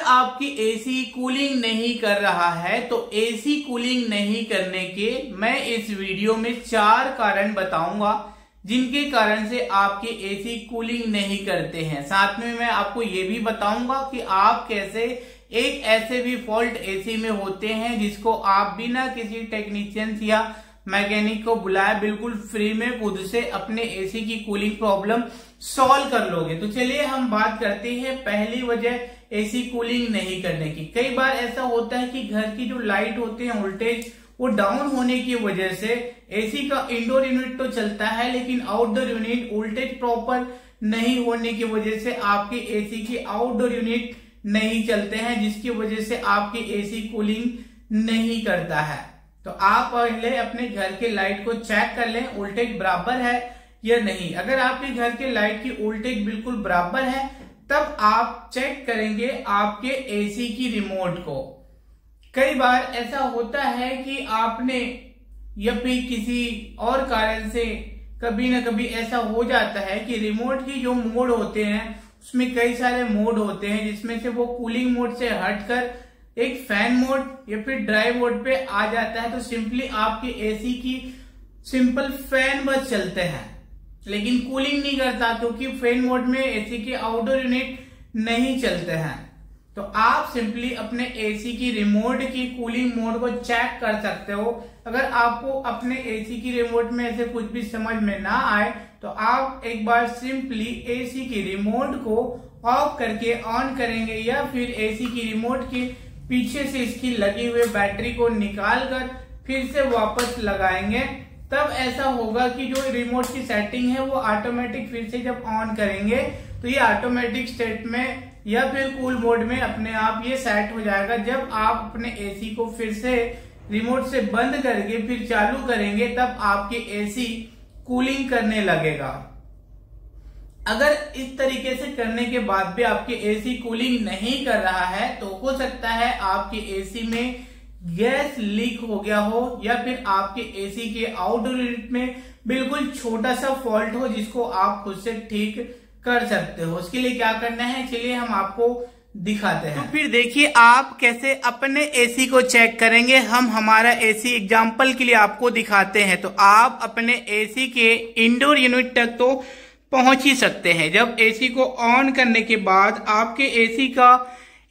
आपकी AC cooling नहीं कर रहा है तो एसी कूलिंग नहीं करने के मैं इस वीडियो में 4 कारण बताऊंगा जिनके कारण से आपके एसी कूलिंग नहीं करते हैं। साथ में मैं आपको ये भी बताऊंगा कि आप कैसे एक ऐसे भी फॉल्ट एसी में होते हैं जिसको आप बिना किसी टेक्नीशियन या मैकेनिक को बुलाए बिल्कुल फ्री में खुद से अपने एसी की कूलिंग प्रॉब्लम सॉल्व कर लोगे। तो चलिए हम बात करते हैं पहली वजह एसी कूलिंग नहीं करने की। कई बार ऐसा होता है कि घर की जो लाइट होते हैं वोल्टेज वो डाउन होने की वजह से एसी का इंडोर यूनिट तो चलता है लेकिन आउटडोर यूनिट वोल्टेज प्रॉपर नहीं होने की वजह से आपके एसी के आउटडोर यूनिट नहीं चलते हैं, जिसकी वजह से आपकी एसी कूलिंग नहीं करता है। तो आप पहले अपने घर के लाइट को चेक कर लें वोल्टेज बराबर है या नहीं। अगर आपके घर के लाइट की वोल्टेज बिल्कुल बराबर है तब आप चेक करेंगे आपके एसी की रिमोट को। कई बार ऐसा होता है कि आपने या फिर किसी और कारण से कभी ना कभी ऐसा हो जाता है कि रिमोट की जो मोड होते हैं उसमें कई सारे मोड होते हैं जिसमें से वो कूलिंग मोड से हटकर एक फैन मोड या फिर ड्राई मोड पे आ जाता है। तो सिंपली आपके एसी की सिंपल फैन बस चलते हैं लेकिन कूलिंग नहीं करता क्योंकि फैन मोड में एसी के आउटडोर यूनिट नहीं चलते हैं। तो आप सिंपली अपने एसी की रिमोट की कूलिंग मोड को चेक कर सकते हो। अगर आपको अपने एसी की रिमोट में ऐसे कुछ भी समझ में ना आए तो आप एक बार सिंपली एसी की रिमोट को ऑफ करके ऑन करेंगे या फिर एसी की रिमोट के पीछे से इसकी लगी हुई बैटरी को निकाल कर फिर से वापस लगाएंगे। तब ऐसा होगा कि जो रिमोट की सेटिंग है वो ऑटोमेटिक फिर से जब ऑन करेंगे तो ये ऑटोमेटिक स्टेट में या फिर कूल मोड में अपने आप ये सेट हो जाएगा। जब आप अपने एसी को फिर से रिमोट से बंद करके फिर चालू करेंगे तब आपके एसी कूलिंग करने लगेगा। अगर इस तरीके से करने के बाद भी आपके एसी कूलिंग नहीं कर रहा है तो हो सकता है आपके एसी में गैस लीक हो गया हो या फिर आपके एसी के आउटडोर यूनिट में बिल्कुल छोटा सा फॉल्ट हो जिसको आप खुद से ठीक कर सकते हो। उसके लिए क्या करना है चलिए हम आपको दिखाते हैं। तो फिर देखिए आप कैसे अपने एसी को चेक करेंगे। हम हमारा एसी एग्जांपल के लिए आपको दिखाते हैं। तो आप अपने एसी के इंडोर यूनिट तक तो पहुंच ही सकते हैं। जब एसी को ऑन करने के बाद आपके एसी का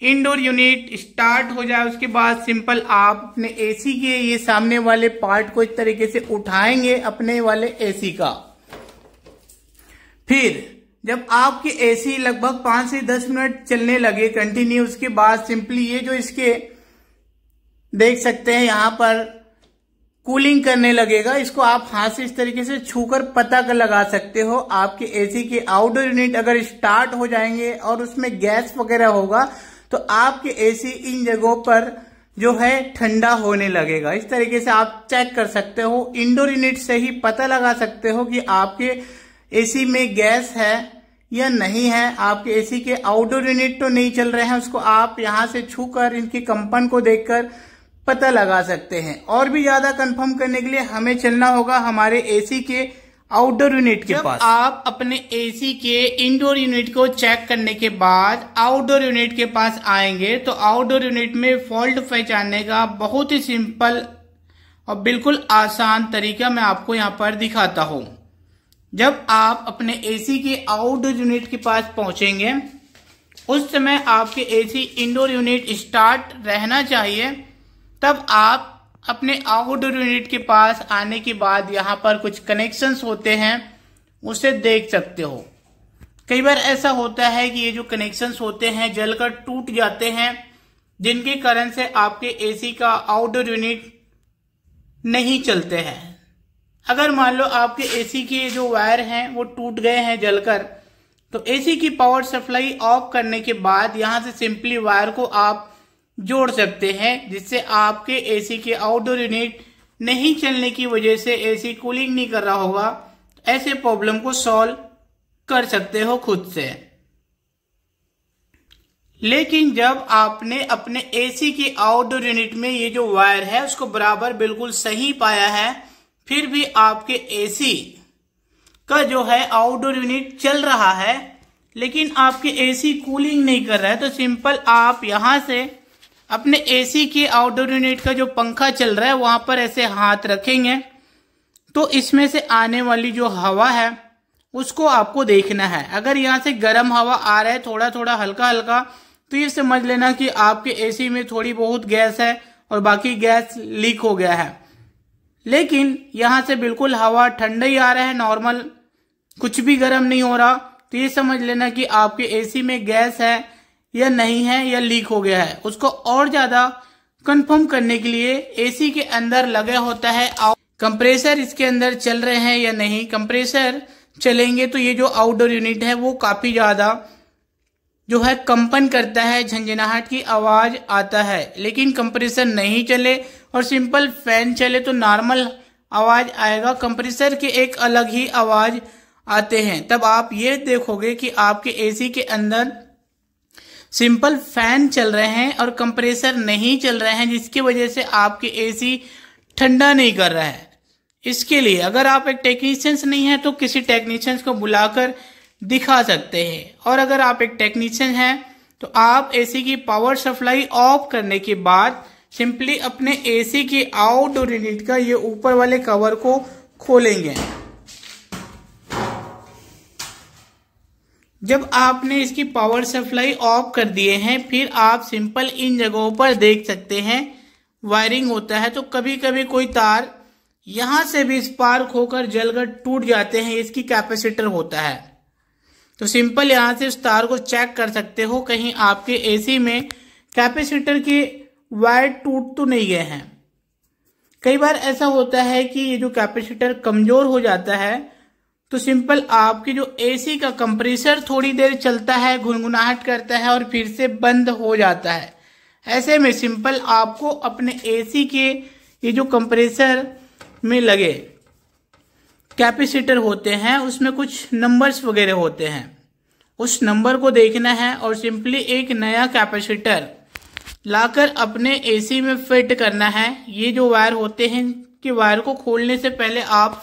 इंडोर यूनिट स्टार्ट हो जाए उसके बाद सिंपल आप अपने एसी के ये सामने वाले पार्ट को इस तरीके से उठाएंगे अपने वाले एसी का। फिर जब आपके एसी लगभग 5 से 10 मिनट चलने लगे कंटिन्यू, उसके बाद सिंपली ये जो इसके देख सकते हैं यहाँ पर कूलिंग करने लगेगा। इसको आप हाथ से इस तरीके से छूकर पता कर लगा सकते हो। आपके एसी के आउटडोर यूनिट अगर स्टार्ट हो जाएंगे और उसमें गैस वगैरह होगा तो आपके एसी इन जगहों पर जो है ठंडा होने लगेगा। इस तरीके से आप चेक कर सकते हो। इंडोर यूनिट से ही पता लगा सकते हो कि आपके एसी में गैस है या नहीं है। आपके एसी के आउटडोर यूनिट तो नहीं चल रहे हैं, उसको आप यहां से छूकर इनके कंपन को देखकर पता लगा सकते हैं। और भी ज्यादा कंफर्म करने के लिए हमें चलना होगा हमारे एसी के आउटडोर यूनिट के पास। आप अपने एसी के इंडोर यूनिट को चेक करने के बाद आउटडोर यूनिट के पास आएंगे तो आउटडोर यूनिट में फॉल्ट पहचानने का बहुत ही सिंपल और बिल्कुल आसान तरीका मैं आपको यहाँ पर दिखाता हूँ। जब आप अपने एसी के आउटडोर यूनिट के पास पहुंचेंगे उस समय आपके एसी इंडोर यूनिट स्टार्ट रहना चाहिए। तब आप अपने आउटडोर यूनिट के पास आने के बाद यहाँ पर कुछ कनेक्शंस होते हैं उसे देख सकते हो। कई बार ऐसा होता है कि ये जो कनेक्शंस होते हैं जलकर टूट जाते हैं जिनके कारण से आपके एसी का आउटडोर यूनिट नहीं चलते हैं। अगर मान लो आपके एसी के जो वायर हैं वो टूट गए हैं जलकर तो एसी की पावर सप्लाई ऑफ करने के बाद यहाँ से सिंपली वायर को आप जोड़ सकते हैं जिससे आपके एसी के आउटडोर यूनिट नहीं चलने की वजह से एसी कूलिंग नहीं कर रहा होगा। ऐसे प्रॉब्लम को सॉल्व कर सकते हो खुद से। लेकिन जब आपने अपने एसी के आउटडोर यूनिट में ये जो वायर है उसको बराबर बिल्कुल सही पाया है फिर भी आपके एसी का जो है आउटडोर यूनिट चल रहा है लेकिन आपके एसी कूलिंग नहीं कर रहा है, तो सिंपल आप यहां से अपने एसी के आउटडोर यूनिट का जो पंखा चल रहा है वहां पर ऐसे हाथ रखेंगे तो इसमें से आने वाली जो हवा है उसको आपको देखना है। अगर यहाँ से गर्म हवा आ रहा है थोड़ा थोड़ा हल्का हल्का, तो ये समझ लेना कि आपके एसी में थोड़ी बहुत गैस है और बाकी गैस लीक हो गया है। लेकिन यहाँ से बिल्कुल हवा ठंडा ही आ रहा है, नॉर्मल, कुछ भी गर्म नहीं हो रहा, तो ये समझ लेना कि आपके एसी में गैस है या नहीं है या लीक हो गया है। उसको और ज्यादा कंफर्म करने के लिए एसी के अंदर लगा होता है कंप्रेसर, इसके अंदर चल रहे हैं या नहीं। कंप्रेसर चलेंगे तो ये जो आउटडोर यूनिट है वो काफी ज्यादा जो है कंपन करता है, झंझनाहट की आवाज आता है। लेकिन कंप्रेसर नहीं चले और सिंपल फैन चले तो नॉर्मल आवाज आएगा। कंप्रेसर के एक अलग ही आवाज आते हैं। तब आप ये देखोगे कि आपके एसी के अंदर सिंपल फैन चल रहे हैं और कंप्रेसर नहीं चल रहे हैं, जिसकी वजह से आपके एसी ठंडा नहीं कर रहा है। इसके लिए अगर आप एक टेक्नीशियंस नहीं है तो किसी टेक्नीशियंस को बुलाकर दिखा सकते हैं। और अगर आप एक टेक्नीशियन हैं तो आप एसी की पावर सप्लाई ऑफ करने के बाद सिंपली अपने एसी के आउटडोर यूनिट का ये ऊपर वाले कवर को खोलेंगे। जब आपने इसकी पावर सप्लाई ऑफ कर दिए हैं, फिर आप सिंपल इन जगहों पर देख सकते हैं वायरिंग होता है, तो कभी कभी कोई तार यहां से भी स्पार्क होकर जलकर टूट जाते हैं। इसकी कैपेसिटर होता है, तो सिंपल यहां से उस तार को चेक कर सकते हो कहीं आपके एसी में कैपेसिटर के वायर टूट तो नहीं गए हैं। कई बार ऐसा होता है कि ये जो कैपेसिटर कमजोर हो जाता है तो सिंपल आपकी जो एसी का कंप्रेसर थोड़ी देर चलता है, गुनगुनाहट करता है और फिर से बंद हो जाता है। ऐसे में सिंपल आपको अपने एसी के ये जो कंप्रेसर में लगे कैपेसिटर होते हैं उसमें कुछ नंबर्स वगैरह होते हैं, उस नंबर को देखना है और सिंपली एक नया कैपेसिटर लाकर अपने एसी में फिट करना है। ये जो वायर होते हैं कि वायर को खोलने से पहले आप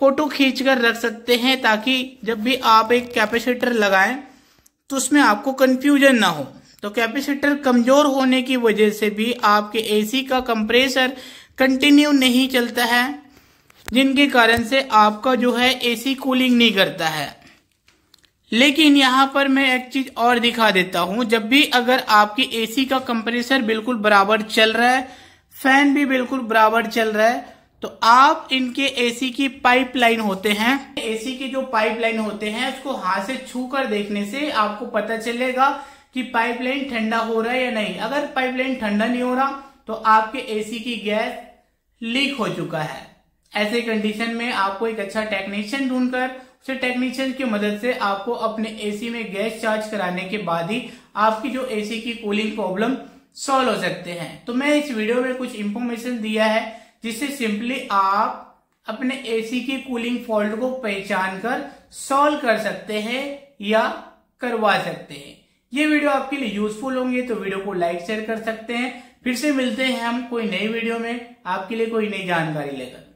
फोटो खींचकर रख सकते हैं, ताकि जब भी आप एक कैपेसिटर लगाएं तो उसमें आपको कंफ्यूजन ना हो। तो कैपेसिटर कमजोर होने की वजह से भी आपके एसी का कंप्रेसर कंटिन्यू नहीं चलता है, जिनके कारण से आपका जो है एसी कूलिंग नहीं करता है। लेकिन यहाँ पर मैं एक चीज और दिखा देता हूं, जब भी अगर आपकी एसी का कंप्रेसर बिल्कुल बराबर चल रहा है, फैन भी बिल्कुल बराबर चल रहा है, तो आप इनके एसी की पाइपलाइन होते हैं, एसी के जो पाइपलाइन होते हैं उसको हाथ से छू कर देखने से आपको पता चलेगा कि पाइपलाइन ठंडा हो रहा है या नहीं। अगर पाइपलाइन ठंडा नहीं हो रहा तो आपके एसी की गैस लीक हो चुका है। ऐसे कंडीशन में आपको एक अच्छा टेक्नीशियन ढूंढकर उसे टेक्नीशियन की मदद से आपको अपने एसी में गैस चार्ज कराने के बाद ही आपकी जो एसी की कूलिंग प्रॉब्लम सॉल्व हो सकते हैं। तो मैं इस वीडियो में कुछ इंफॉर्मेशन दिया है जिससे सिंपली आप अपने एसी की कूलिंग फॉल्ट को पहचान कर सॉल्व कर सकते हैं या करवा सकते हैं। ये वीडियो आपके लिए यूजफुल होंगे तो वीडियो को लाइक शेयर कर सकते हैं। फिर से मिलते हैं हम कोई नई वीडियो में आपके लिए कोई नई जानकारी लेकर।